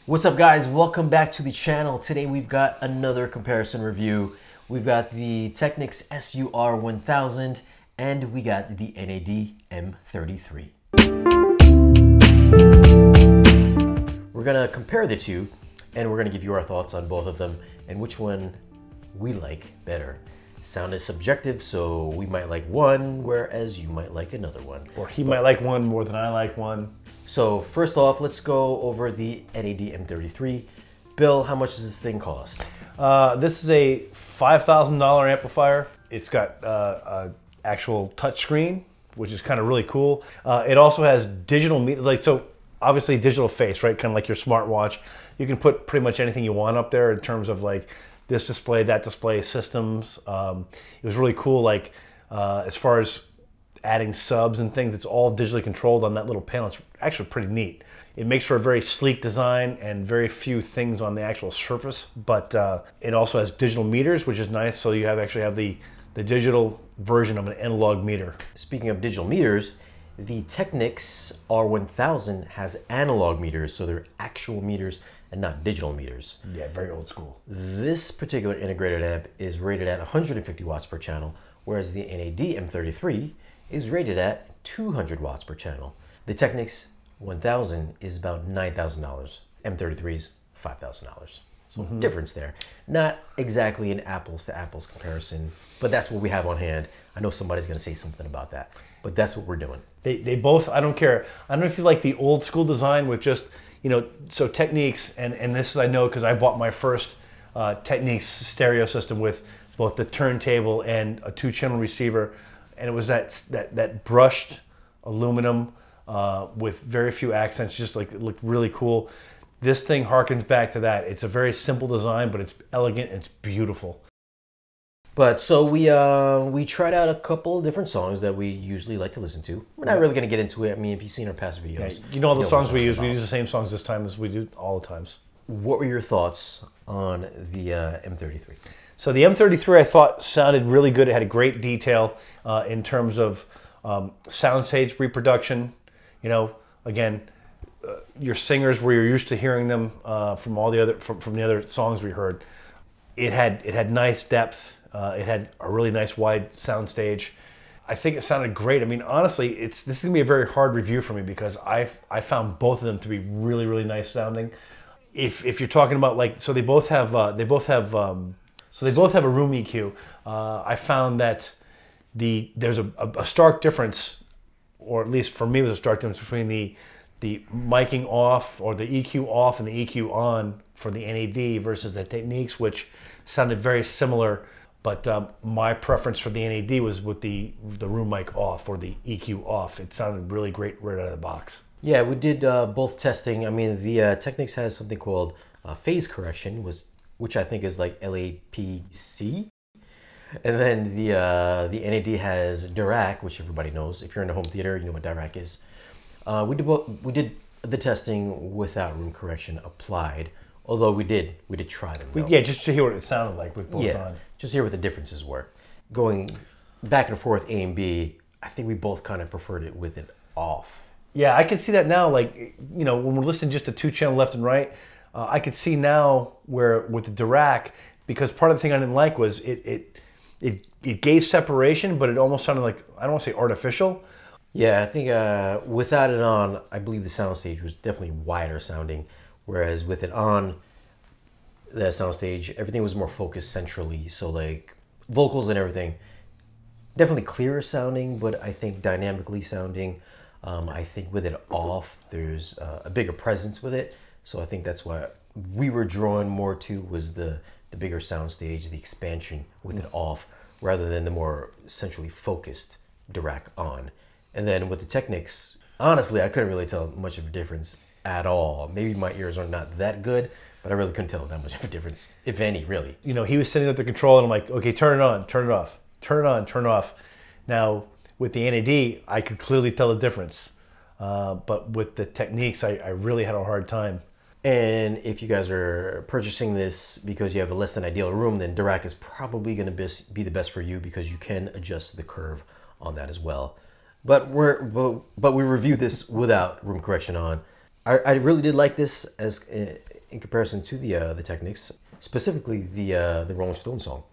What's up, guys? Welcome back to the channel. Today we've got another comparison review. We've got the Technics SU-R1000 and we got the NAD M33. We're gonna compare the two and we're gonna give you our thoughts on both of them and which one we like better. Sound is subjective, so we might like one, whereas you might like another one. Or he might like one more than I like one. So first off, let's go over the NAD M33. Bill, how much does this thing cost? This is a $5,000 amplifier. It's got an actual touchscreen, which is kind of really cool. It also has digital meter, so obviously digital face, right? Kind of like your smartwatch. You can put pretty much anything you want up there in terms of like this display, that display, systems. It was really cool, like as far as adding subs and things, it's all digitally controlled on that little panel. It's actually pretty neat. It makes for a very sleek design and very few things on the actual surface, but it also has digital meters, which is nice. So you actually have the digital version of an analog meter. Speaking of digital meters, the Technics R1000 has analog meters, so they're actual meters and not digital meters. Yeah, very old school. This particular integrated amp is rated at 150 watts per channel, whereas the NAD M33 is rated at 200 watts per channel. The Technics 1000 is about $9,000. M33 is $5,000. So difference there. Not exactly an apples to apples comparison, but that's what we have on hand. I know somebody's gonna say something about that, but that's what we're doing. They both, I don't care. I don't know if you like the old school design with just, you know, so Techniques, and this is, I know because I bought my first Techniques stereo system with both the turntable and a 2-channel receiver, and it was that brushed aluminum with very few accents, just like it looked really cool. This thing harkens back to that. It's a very simple design, but it's elegant and it's beautiful. But so we tried out a couple different songs that we usually like to listen to. We're not really going to get into it. I mean, if you've seen our past videos. Yeah, you know all the songs we use the same songs this time as we do all the times. What were your thoughts on the M33? So the M33 I thought sounded really good. It had a great detail in terms of soundstage reproduction. You know, again, your singers where you're used to hearing them from all the other from the other songs we heard. It had nice depth. It had a really nice wide soundstage. I think it sounded great. I mean, honestly, this is gonna be a very hard review for me because I found both of them to be really, really nice sounding. If you're talking about like, so they both have a room EQ. I found that there's a stark difference, or at least for me, it was a stark difference between the miking off or the EQ off and the EQ on for the NAD versus the Techniques, which sounded very similar. But my preference for the NAD was with the room mic off or the EQ off. It sounded really great right out of the box. Yeah, we did both testing. I mean, the Technics has something called phase correction, which I think is like LAPC. And then the NAD has Dirac, which everybody knows. If you're in a home theater, you know what Dirac is. We did the testing without room correction applied, although we did try them. Yeah, just to hear what it sounded like with both on. Just hear what the differences were. Going back and forth A and B, I think we both kind of preferred it with it off. Yeah, I can see that now. Like, you know, when we're listening just to 2-channel left and right, I could see now where with the Dirac, because part of the thing I didn't like was it gave separation, but it almost sounded like, I don't want to say artificial. Yeah, I think without it on, I believe the soundstage was definitely wider sounding, whereas with it on the soundstage, everything was more focused centrally. So like vocals and everything, definitely clearer sounding, but I think dynamically sounding. I think with it off, there's a bigger presence with it. So I think that's why we were drawn more to was the bigger soundstage, the expansion with it off, rather than the more centrally focused Dirac on. And then with the Technics, honestly, I couldn't really tell much of a difference at all. Maybe my ears are not that good, but I really couldn't tell that much of a difference, if any, really. You know, he was sitting at the control and I'm like, okay, turn it on, turn it off, turn it on, turn it off. Now, with the NAD, I could clearly tell the difference. But with the Techniques, I really had a hard time. And if you guys are purchasing this because you have a less than ideal room, then Dirac is probably going to be the best for you because you can adjust the curve on that as well. But we reviewed this without room correction on. I really did like this as in comparison to the Technics, specifically the Rolling Stone song,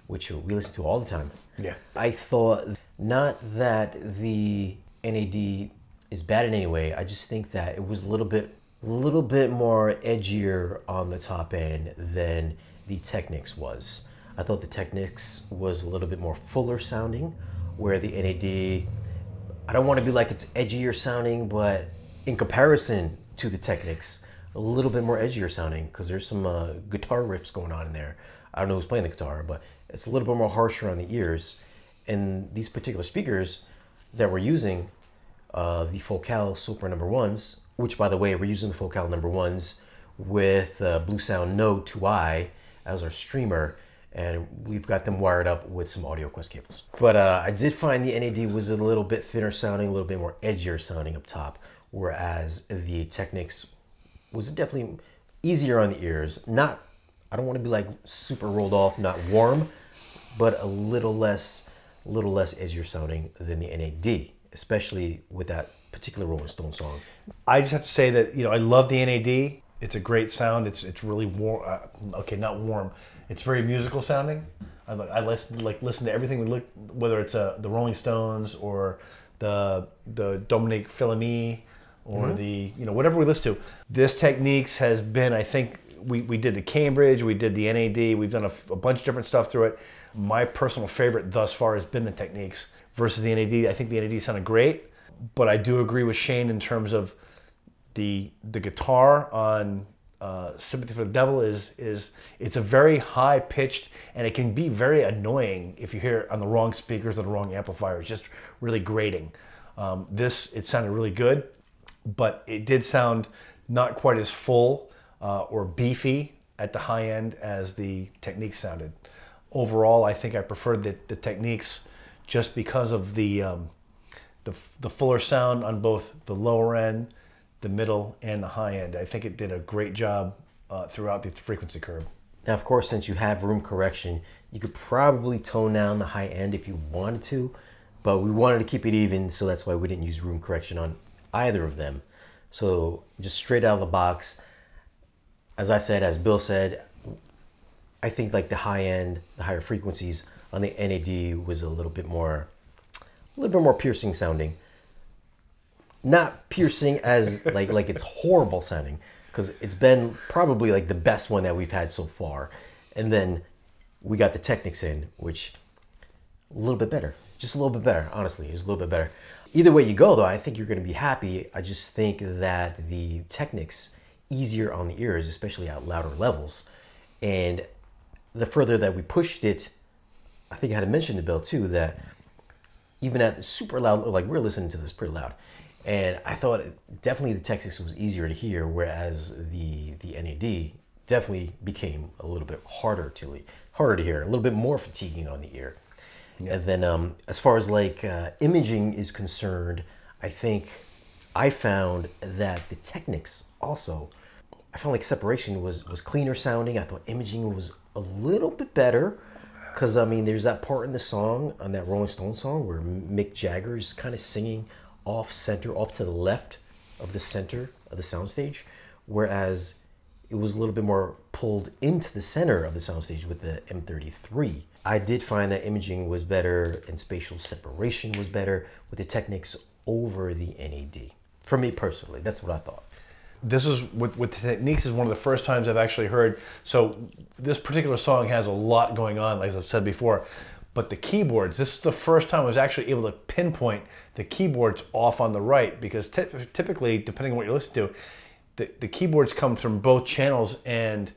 which we listen to all the time. Yeah. I thought not that the NAD is bad in any way. I just think that it was a little bit more edgier on the top end than the Technics was. I thought the Technics was a little bit more fuller sounding, where the NAD, I don't want to be like it's edgier sounding, but in comparison to the Technics, a little bit more edgier sounding, because there's some guitar riffs going on in there. I don't know who's playing the guitar, but it's a little bit more harsher on the ears. And these particular speakers that we're using, the Focal Super #1s, which by the way, we're using the Focal #1s with Blue Sound Node 2i as our streamer, and we've got them wired up with some AudioQuest cables. But I did find the NAD was a little bit thinner sounding, a little bit more edgier sounding up top, whereas the Technics was definitely easier on the ears. Not, I don't want to be like super rolled off, not warm, but a little less edgier sounding than the NAD, especially with that particular Rolling Stone song. I just have to say that, you know, I love the NAD. It's a great sound. It's really warm. Okay, not warm. It's very musical sounding. I listen to everything we look, whether it's the Rolling Stones or the Dominique Fils-Aimé or the, you know, whatever we listen to. This Techniques has been, I think, we did the Cambridge, we did the NAD, we've done a bunch of different stuff through it. My personal favorite thus far has been the Techniques versus the NAD. I think the NAD sounded great, but I do agree with Shane in terms of the guitar on Sympathy for the Devil it's a very high pitched, and it can be very annoying if you hear it on the wrong speakers or the wrong amplifier. It's just really grating. It sounded really good, but it did sound not quite as full or beefy at the high end as the Techniques sounded. Overall, I think I preferred the Techniques just because of the fuller sound on both the lower end, the middle, and the high end. I think it did a great job throughout the frequency curve. Now, of course, since you have room correction, you could probably tone down the high end if you wanted to, but we wanted to keep it even, so that's why we didn't use room correction on either of them. So just straight out of the box, as I said, as Bill said, I think like the high end, the higher frequencies on the NAD was a little bit more piercing sounding. Not piercing as like it's horrible sounding, because it's been probably like the best one that we've had so far. And then we got the Technics in, which a little bit better, just a little bit better. Honestly, it's a little bit better. Either way you go though, I think you're going to be happy. I just think that the Technics easier on the ears, especially at louder levels. And the further that we pushed it, I think I had to mention to Bill too, that even at the super loud, like we're listening to this pretty loud, and I thought definitely the Technics was easier to hear, whereas the NAD definitely became a little bit harder to hear, a little bit more fatiguing on the ear. Yeah. And then as far as like imaging is concerned, I think I found that the Technics also, I found like separation was cleaner sounding. I thought imaging was a little bit better, because I mean there's that part in the song, on that Rolling Stone song, where Mick Jagger is kind of singing off center, off to the left of the center of the soundstage, whereas it was a little bit more pulled into the center of the soundstage with the M33. I did find that imaging was better and spatial separation was better with the Technics over the NAD. For me personally, that's what I thought. This is, with the Techniques, is one of the first times I've actually heard, so this particular song has a lot going on, like I've said before, but the keyboards, this is the first time I was actually able to pinpoint the keyboards off on the right, because typically, depending on what you listen to, the keyboards come from both channels, and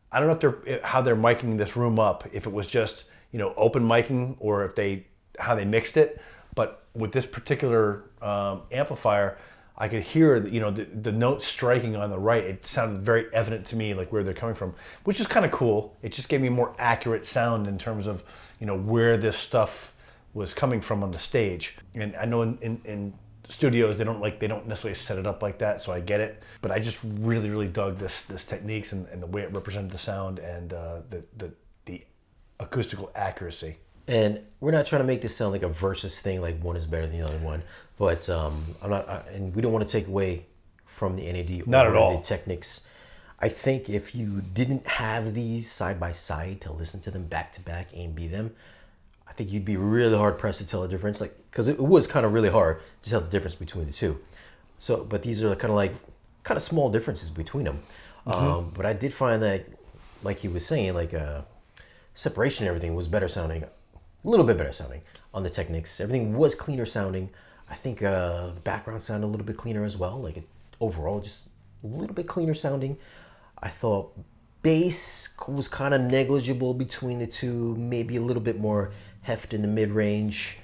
I don't know how they're miking this room up, if it was just, you know, open miking, or if how they mixed it, but with this particular amplifier, I could hear the notes striking on the right. It sounded very evident to me, like where they're coming from, which is kind of cool. It just gave me more accurate sound in terms of, you know, where this stuff was coming from on the stage. And I know in studios they don't necessarily set it up like that, so I get it. But I just really dug this Techniques and the way it represented the sound and the acoustical accuracy. And we're not trying to make this sound like a versus thing, like one is better than the other one. But I'm not, and we don't want to take away from the NAD not or at all. The Technics. I think if you didn't have these side by side to listen to them back to back, A and B them, I think you'd be really hard pressed to tell the difference. Like, because it was kind of really hard to tell the difference between the two. So, but these are kind of small differences between them. But I did find that, like he was saying, like separation and everything was better sounding, a little bit better sounding on the Technics. Everything was cleaner sounding. I think the background sounded a little bit cleaner as well. Like overall, just a little bit cleaner sounding. I thought bass was kind of negligible between the two, maybe a little bit more heft in the mid-range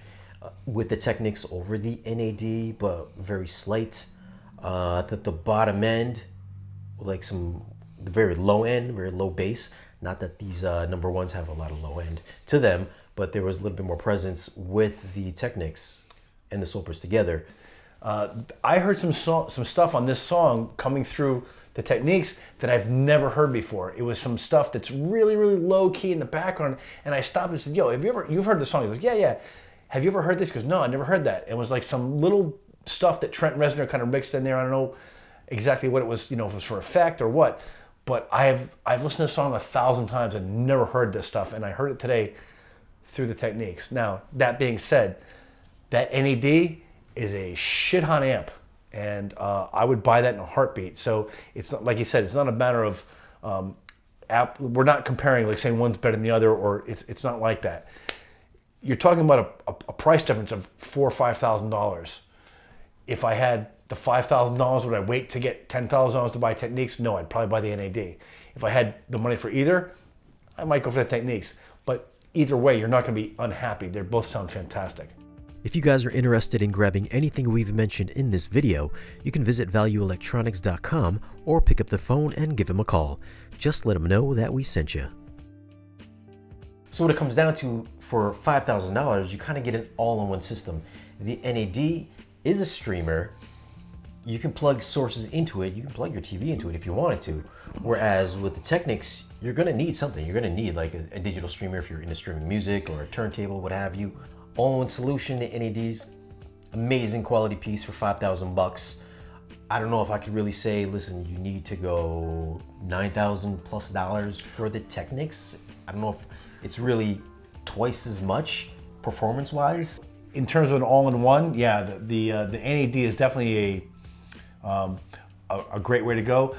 with the Technics over the NAD, but very slight. I thought the bottom end, like the very low end, very low bass. Not that these number ones have a lot of low end to them, but there was a little bit more presence with the Technics and the Sopers together. I heard some stuff on this song coming through the Techniques that I've never heard before. It was some stuff that's really, really low key in the background, and I stopped and said, "Yo, you've heard the song?" He's like, "Yeah, yeah." "Have you ever heard this?" He goes, "No, I never heard that." It was like some little stuff that Trent Reznor kind of mixed in there. I don't know exactly what it was, if it was for effect or what, but I've listened to this song 1,000 times and never heard this stuff, and I heard it today through the Techniques. Now, that being said, that NAD is a shit hot amp, and I would buy that in a heartbeat. So it's not, like you said, it's not a matter of we're not comparing, like saying one's better than the other, or it's not like that. You're talking about a price difference of $4,000 or $5,000. If I had the $5,000, would I wait to get $10,000 to buy Techniques? No, I'd probably buy the NAD. If I had the money for either, I might go for the Techniques. But either way, you're not going to be unhappy. They both sound fantastic. If you guys are interested in grabbing anything we've mentioned in this video, you can visit valueelectronics.com or pick up the phone and give them a call. Just let them know that we sent you. So what it comes down to, for $5,000, you kind of get an all-in-one system. The NAD is a streamer. You can plug sources into it. You can plug your TV into it if you wanted to. Whereas with the Technics, you're going to need something. You're going to need like a digital streamer if you're into streaming music or a turntable, what have you. All-in-one solution, the NAD's amazing quality piece for $5,000. I don't know if I could really say, listen, you need to go $9,000+ for the Technics. I don't know if it's really twice as much performance-wise. In terms of an all-in-one, yeah, the NAD is definitely a great way to go.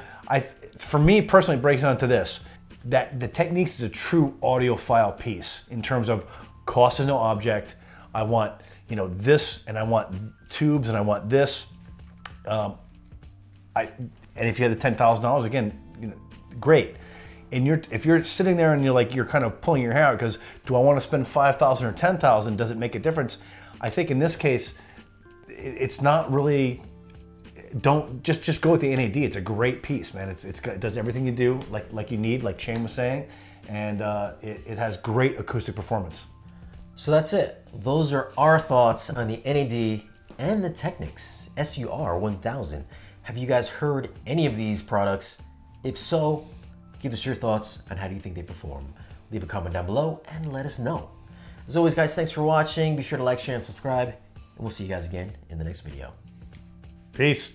For me personally, it breaks down to this: that the Techniques is a true audiophile piece in terms of cost is no object. I want this, and I want tubes, and I want this. And if you had the $10,000 again, great. And if you're sitting there and you're kind of pulling your hair out because, do I want to spend $5,000 or $10,000? Does it make a difference? I think in this case, it's not really. Don't just go with the NAD. It's a great piece, man. It does everything you do like you need, like Shane was saying, and it has great acoustic performance. So that's it. Those are our thoughts on the NAD and the Technics SU-R1000. Have you guys heard any of these products? If so, give us your thoughts on how do you think they perform. Leave a comment down below and let us know. As always, guys, thanks for watching. Be sure to like, share, and subscribe, and we'll see you guys again in the next video. Peace.